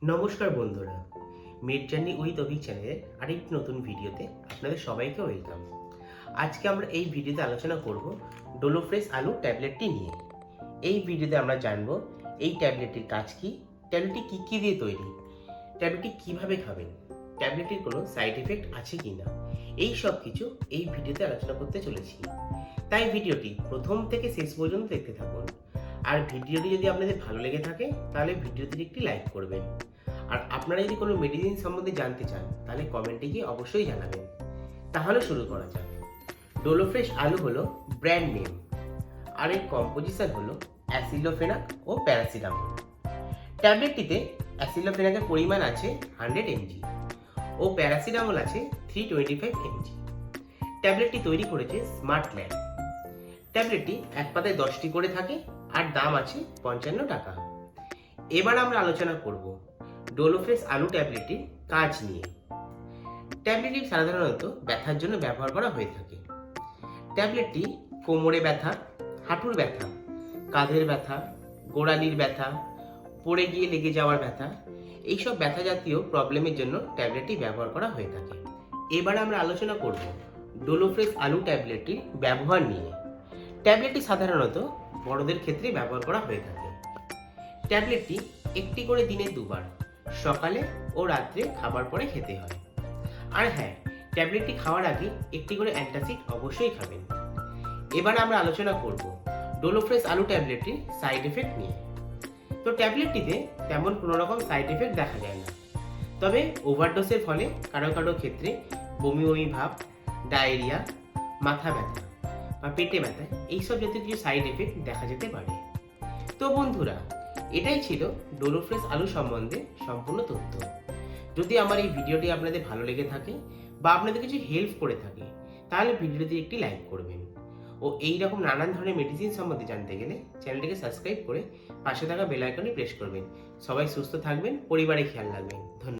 নমস্কার বন্ধুরা, made journey with Abhik চ্যানেলের আরেকটি নতুন ভিডিওতে আপনাদের সবাইকে ওয়েলকাম। আজকে আমরা এই ভিডিওতে আলোচনা করব ডোলোফ্রেশ আলু ট্যাবলেটটি নিয়ে। এই ভিডিওতে আমরা জানব এই ট্যাবলেটটির কাজ কী, ট্যাবলেটটি কী কী দিয়ে তৈরি, ট্যাবলেটটি কীভাবে খাবেন, ট্যাবলেটটির কোনো সাইড এফেক্ট আছে কি না, এই সব কিছু এই ভিডিওতে আলোচনা করতে চলেছি। তাই ভিডিওটি প্রথম থেকে শেষ পর্যন্ত দেখতে থাকুন। আর ভিডিওটি যদি আপনাদের ভালো লেগে থাকে তাহলে ভিডিওটির একটি লাইক করবেন। আর আপনারা যদি কোনো মেডিসিন সম্বন্ধে জানতে চান তাহলে কমেন্টে গিয়ে অবশ্যই জানাবেন। তাহলে শুরু করা যাক। ডোলোফ্রেশ আলু হলো ব্র্যান্ড নেম, আর এর কম্পোজিশন হলো অ্যাসিলোফেনাক ও প্যারাসিটামল। ট্যাবলেটটিতে অ্যাসিলোফেনাকের পরিমাণ আছে 100 mg ও প্যারাসিটামল আছে 325 mg। ট্যাবলেটটি তৈরি করেছে স্মার্ট ল্যাব। ট্যাবলেটটি এক পাতায় 10টি করে থাকে আর দাম আছে 55 টাকা। এবার আমরা আলোচনা করব ডোলোফ্রেশ আলু ট্যাবলেটটির কাজ নিয়ে। ট্যাবলেটটি সাধারণত ব্যথার জন্য ব্যবহার করা হয়ে থাকে। ট্যাবলেটটি কোমরে ব্যথা, হাঁটুর ব্যথা, কাঁধের ব্যথা, গোড়ালির ব্যথা, পড়ে গিয়ে লেগে যাওয়ার ব্যথা, এইসব ব্যথা জাতীয় প্রবলেমের জন্য ট্যাবলেটটি ব্যবহার করা হয়ে থাকে। এবার আমরা আলোচনা করব ডোলোফ্রেশ আলু ট্যাবলেটটির ব্যবহার নিয়ে। ট্যাবলেটটি সাধারণত বড়দের ক্ষেত্রে ব্যবহার করা হয়ে থাকে। ট্যাবলেটটি একটি করে দিনে দুবার, সকালে ও রাত্রে খাবার পরে খেতে হয়। আর হ্যাঁ, ট্যাবলেটটি খাওয়ার আগে একটি করে অ্যান্টাসিড অবশ্যই খাবেন। এবার আমরা আলোচনা করব ডোলোফ্রেশ আলু ট্যাবলেটটির সাইড এফেক্ট নিয়ে। তো ট্যাবলেটটিতে তেমন কোনো রকম সাইড এফেক্ট দেখা যায় না, তবে ওভারডোজের ফলে কারো কারো ক্ষেত্রে বমি বমি ভাব, ডায়রিয়া, মাথা ব্যথা বা পেটে ব্যথা, এইসব জাতীয় কিছু সাইড এফেক্ট দেখা যেতে পারে। তো বন্ধুরা, এটাই ছিল ডোলোফ্রেশ আলু সম্বন্ধে সম্পূর্ণ তথ্য। যদি আমার এই ভিডিওটি আপনাদের ভালো লেগে থাকে বা আপনাদের কিছু হেল্প করে থাকে তাহলে ভিডিওটি একটি লাইক করবেন। ও এই রকম নানান ধরনের মেডিসিন সম্বন্ধে জানতে গেলে চ্যানেলটিকে সাবস্ক্রাইব করে পাশে থাকা বেল আইকনে প্রেস করবেন। সবাই সুস্থ থাকবেন, পরিবারে খেয়াল রাখবেন। ধন্যবাদ।